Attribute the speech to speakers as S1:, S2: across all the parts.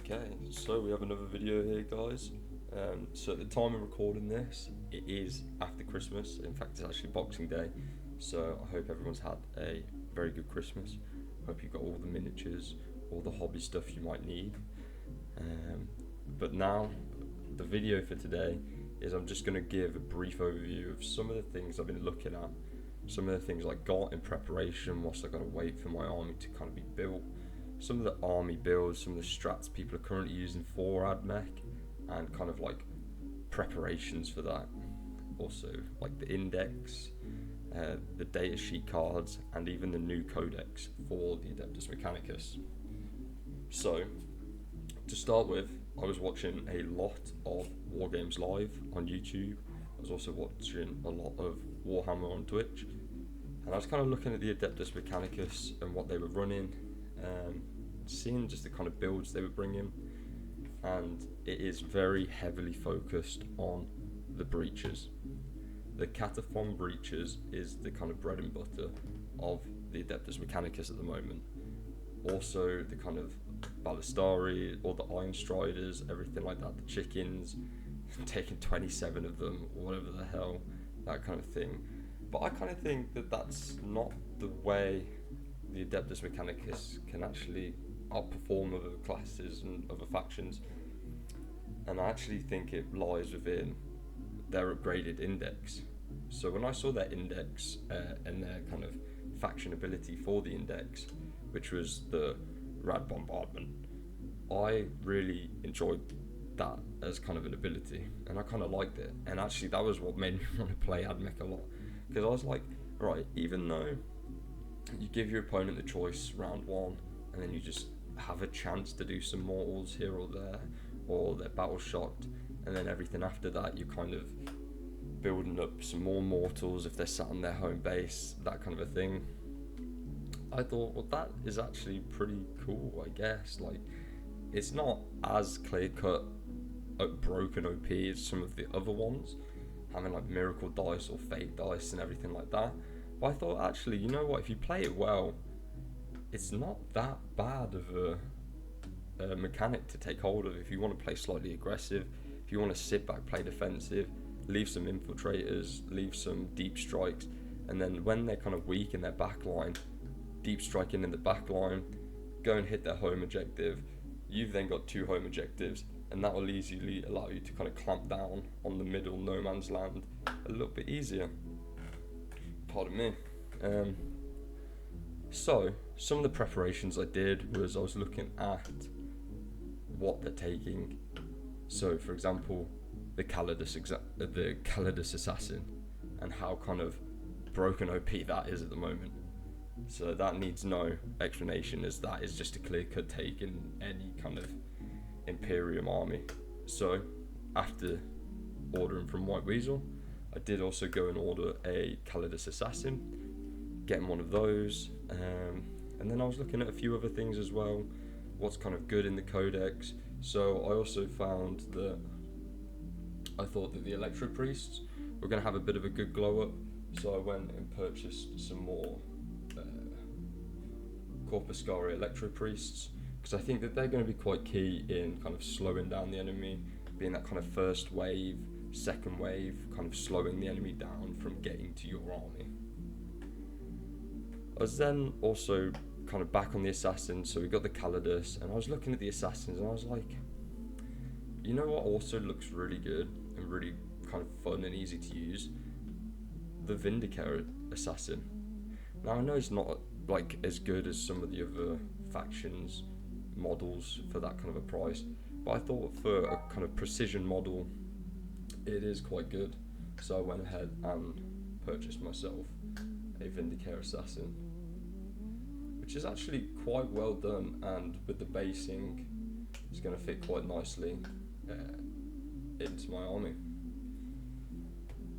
S1: Okay, so we have another video here, guys. So at the time of recording this, it is after Christmas. In fact, it's actually Boxing Day. So I hope everyone's had a very good Christmas. Hope you've got all the miniatures, all the hobby stuff you might need. But now, the video for today is I'm just going to give a brief overview of some of the things I've been looking at, some of the things I got in preparation whilst I've got to wait for my army to kind of be built, some of the army builds, some of the strats people are currently using for AdMech, and kind of like preparations for that. Also, like the index, the data sheet cards, and even the new Codex for the Adeptus Mechanicus. So, to start with, I was watching a lot of Wargames Live on YouTube. I was also watching a lot of Warhammer on Twitch, and I was kind of looking at the Adeptus Mechanicus and what they were running, seeing just the kind of builds they were bringing, and it is very heavily focused on the breaches. The Cataphon breaches is the kind of bread and butter of the Adeptus Mechanicus at the moment. Also the kind of Ballistari, all the Iron Striders, everything like that, the chickens, taking 27 of them, or whatever the hell, that kind of thing. But I kind of think that that's not the way the Adeptus Mechanicus can actually outperform other classes and other factions. And I actually think it lies within their upgraded index. So when I saw their index and their kind of faction ability for the index, which was the Rad Bombardment, I really enjoyed that as kind of an ability, and I kind of liked it. And actually that was what made me want to play AdMech a lot, because I was like, right, even though you give your opponent the choice round one and then you just have a chance to do some mortals here or there, or they're battle shocked, and then everything after that you're kind of building up some more mortals if they're sat on their home base, that kind of a thing. I thought, well, that is actually pretty cool, I guess. Like, it's not as clear-cut broken OP as some of the other ones, having like miracle dice or fate dice and everything like that. But I thought, actually, you know what, if you play it well, it's not that bad of a mechanic to take hold of. If you want to play slightly aggressive, if you want to sit back, play defensive, leave some infiltrators, leave some deep strikes, and then when they're kind of weak in their back line, deep striking in the back line, go and hit their home objective. You've then got 2 home objectives, and that will easily allow you to kind of clamp down on the middle no man's land a little bit easier. Pardon me. So some of the preparations I did was I was looking at what they're taking. So for example, the Calidus Assassin, and how kind of broken OP that is at the moment. So that needs no explanation, as that is just a clear-cut take in any kind of Imperium army. So after ordering from White Weasel, I did also go and order a Calidus Assassin, getting one of those, and then I was looking at a few other things as well, what's kind of good in the Codex. So I also found that I thought that the Electro Priests were going to have a bit of a good glow up, so I went and purchased some more Corpuscari Electro Priests, because I think that they're going to be quite key in kind of slowing down the enemy, being that kind of first wave, second wave, kind of slowing the enemy down from getting to your army. I was then also kind of back on the Assassins, so we got the Calidus, and I was looking at the Assassins and I was like, you know what also looks really good and really kind of fun and easy to use? The Vindicator Assassin. Now I know it's not like as good as some of the other factions models for that kind of a price, but I thought for a kind of precision model it is quite good, so I went ahead and purchased myself a Vindicator Assassin, which is actually quite well done, and with the basing it's going to fit quite nicely into my army.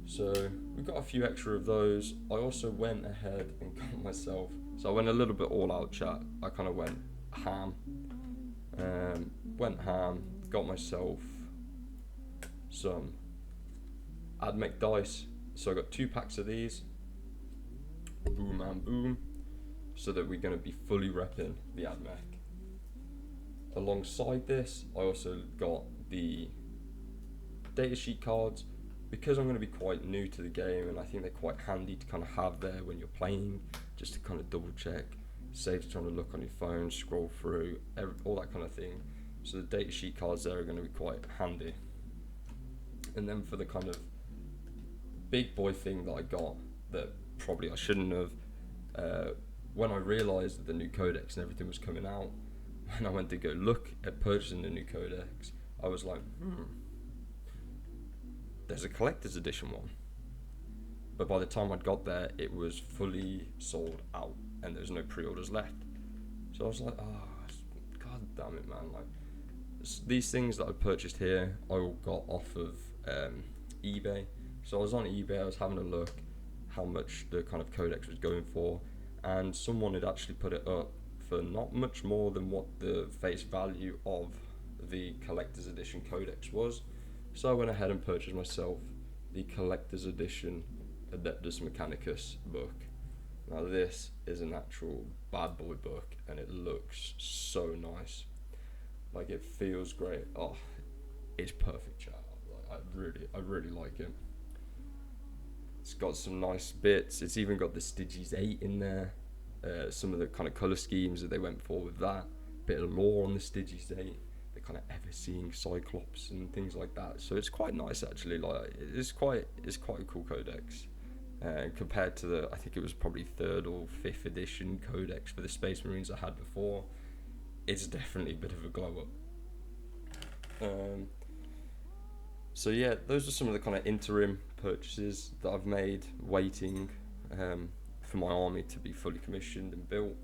S1: So we've got a few extra of those. I also went ahead and got myself, so I went a little bit all out, chat. I kind of went ham, got myself some AdMech dice. So I got 2 packs of these, boom and boom, so that we're going to be fully repping the AdMech. alongside this, I also got the datasheet cards, because I'm going to be quite new to the game, and I think they're quite handy to kind of have there when you're playing, just to kind of double check. Saves trying to look on your phone, scroll through, all that kind of thing. So the datasheet cards there are going to be quite handy. And then for the kind of big boy thing that I got, that probably I shouldn't have, when I realised that the new Codex and everything was coming out, when I went to go look at purchasing the new Codex, I was like, there's a collector's edition one. But by the time I'd got there, it was fully sold out and there's no pre-orders left. So I was like, god damn it, man. Like, these things that I purchased here, I all got off of eBay. So I was on eBay, I was having a look how much the kind of Codex was going for, and someone had actually put it up for not much more than what the face value of the collector's edition Codex was. So I went ahead and purchased myself the collector's edition Adeptus Mechanicus book. Now this is an actual bad boy book, and it looks so nice. Like, it feels great. Oh, it's perfect, chat. Like, I really like it. It's got some nice bits. It's even got the Styges 8 in there. Some of the kind of colour schemes that they went for with that. Bit of lore on the Styges 8. The kind of ever-seeing Cyclops and things like that. So it's quite nice, actually. Like, it's quite a cool Codex. Compared to the, I think it was probably 3rd or 5th edition Codex for the Space Marines I had before, it's definitely a bit of a glow up. So yeah, those are some of the kind of interim purchases that I've made, waiting for my army to be fully commissioned and built.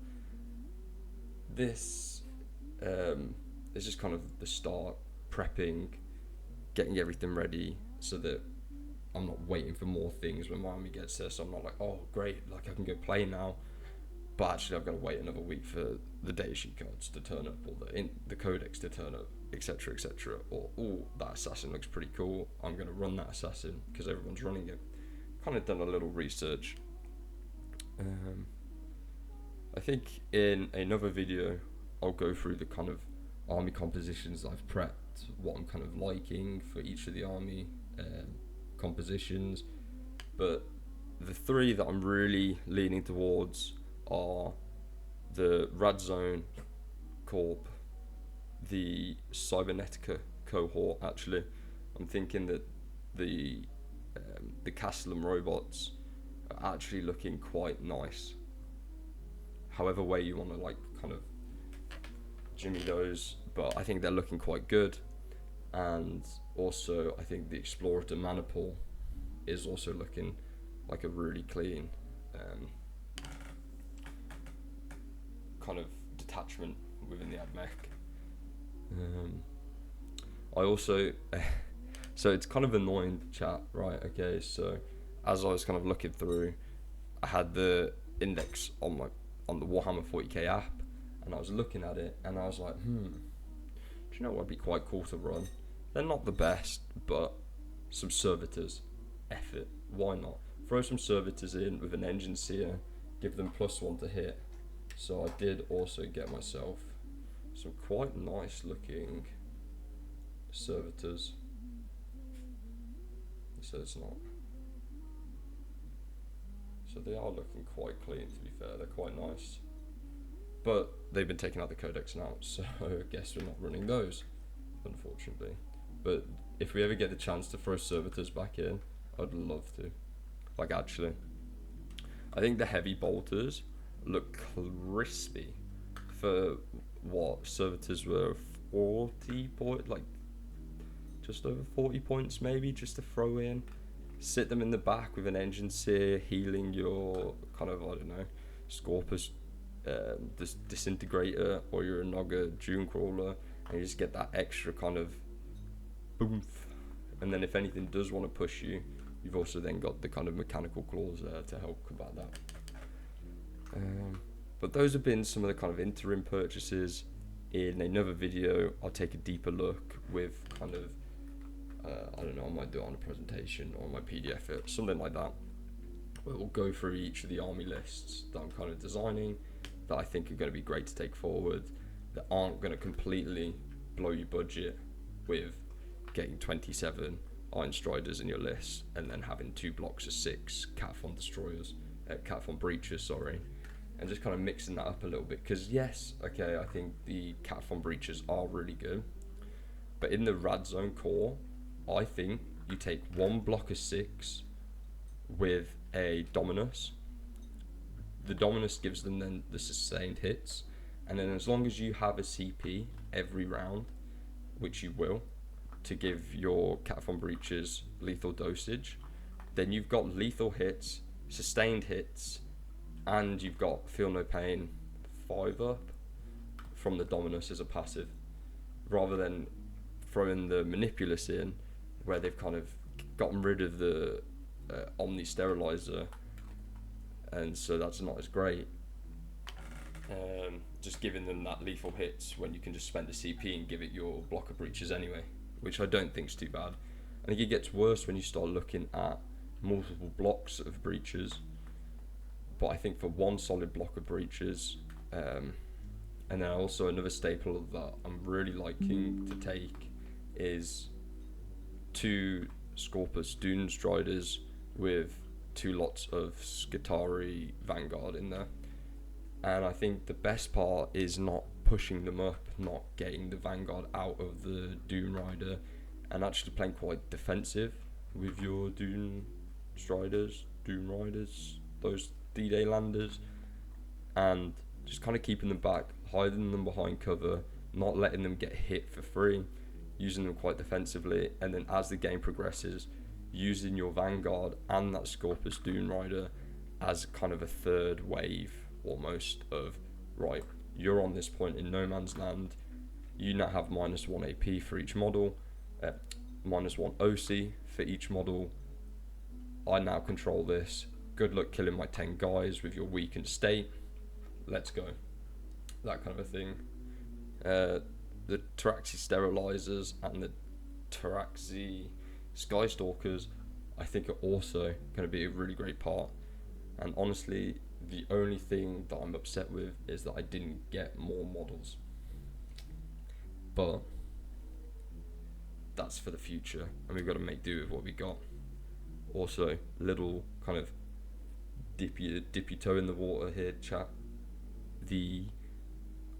S1: This is just kind of the start, prepping, getting everything ready so that I'm not waiting for more things when my army gets there. So I'm not like, oh great, like I can go play now, but actually I've got to wait another week for the datasheet cards to turn up, or the Codex to turn up, etc, etc. Or, oh, that assassin looks pretty cool, I'm going to run that assassin because everyone's running it. Kind of done a little research. I think in another video I'll go through the kind of army compositions I've prepped, what I'm kind of liking for each of the army compositions, but the three that I'm really leaning towards are the Radzone Corp, the Cybernetica cohort. Actually, I'm thinking that the Castellum robots are actually looking quite nice. However way you want to like kind of jimmy those, but I think they're looking quite good. And also I think the Explorator Maniple is also looking like a really clean kind of detachment within the AdMech. I also so it's kind of annoying, chat, right? Okay, so as I was kind of looking through, I had the index on the Warhammer 40k app, and I was looking at it and I was like, do you know what would be quite cool to run? They're not the best, but some servitors, F it, why not? Throw some servitors in with an engine seer, give them +1 to hit. So I did also get myself some quite nice looking servitors. So it's not. So they are looking quite clean, to be fair, they're quite nice. But they've been taken out of the Codex now, so I guess we're not running those, unfortunately. But if we ever get the chance to throw servitors back in, I'd love to. Like, actually, I think the heavy bolters look crispy for what servitors were 40 point, like just over 40 points maybe, just to throw in. Sit them in the back with an engine seer, healing your kind of, I don't know, Scorpus disintegrator, or your Noga Dune Crawler, and you just get that extra kind of boomf. And then if anything does want to push you, you've also then got the kind of mechanical claws there to help combat that. But those have been some of the kind of interim purchases. In another video, I'll take a deeper look with kind of, I don't know, I might do it on a presentation or on my PDF, something like that, where we'll go through each of the army lists that I'm kind of designing, that I think are going to be great to take forward, that aren't going to completely blow your budget with getting 27 Iron Striders in your list and then having 2 blocks of 6 Cataphon Destroyers, Cataphon Breachers, sorry, and just kind of mixing that up a little bit. Because yes, okay, I think the Cataphon Breachers are really good, but in the Rad Zone core, I think you take 1 block of 6 with a Dominus. The Dominus gives them then the sustained hits, and then as long as you have a CP every round, which you will, to give your Cataphon Breaches lethal dosage, then you've got lethal hits, sustained hits, and you've got Feel No Pain 5 up from the Dominus as a passive, rather than throwing the Manipulus in, where they've kind of gotten rid of the Omni Sterilizer, and so that's not as great. Just giving them that lethal hits when you can just spend a CP and give it your block of breaches anyway, which I don't think is too bad. I think it gets worse when you start looking at multiple blocks of breaches, but I think for 1 solid block of breaches, and then also another staple that I'm really liking to take is 2 Scorpus Dune Striders with 2 lots of Skitarii Vanguard in there. And I think the best part is not pushing them up, not getting the Vanguard out of the Dune Rider, and actually playing quite defensive with your Dune Striders, Dune Riders, those D-Day landers, and just kind of keeping them back, hiding them behind cover, not letting them get hit for free, using them quite defensively, and then as the game progresses, using your Vanguard and that Scorpus Dune Rider as kind of a third wave almost of, right, you're on this point in no man's land, you now have -1 AP for each model, -1 OC for each model, I now control this, good luck killing my 10 guys with your weakened state, let's go, that kind of a thing. The Taraxi Sterilizers and the Taraxi Skystalkers I think are also going to be a really great part, and honestly the only thing that I'm upset with is that I didn't get more models, but that's for the future and we've got to make do with what we got. Also, little kind of dip your toe in the water here, chat. The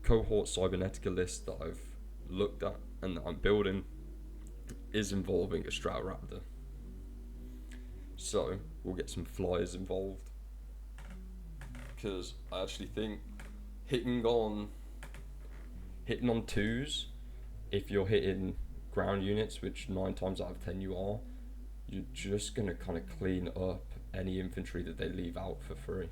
S1: cohort Cybernetica list that I've looked at and that I'm building is involving a Stratoraptor, so we'll get some flyers involved, because I actually think hitting on 2s, if you're hitting ground units, which 9 times out of 10 you are, you're just going to kind of clean up any infantry that they leave out for free,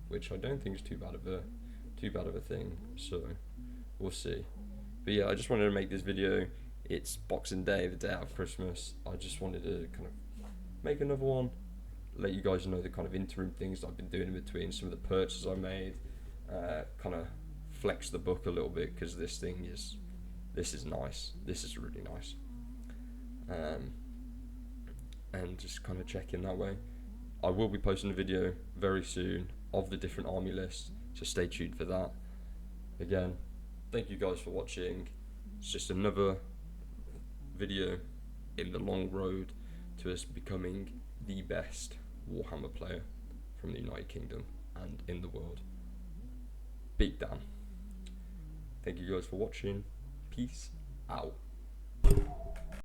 S1: which I don't think is too bad of a thing, so we'll see. But yeah, I just wanted to make this video. It's Boxing Day, the day after Christmas. I just wanted to kind of make another one, let you guys know the kind of interim things that I've been doing in between, some of the purchases I made, kind of flex the book a little bit, because this is nice, this is really nice, and just kind of check in that way. I will be posting a video very soon of the different army lists, so stay tuned for that. Again, thank you guys for watching. It's just another video in the long road to us becoming the best Warhammer player from the United Kingdom and in the world. Big Dan. Thank you guys for watching. Peace out.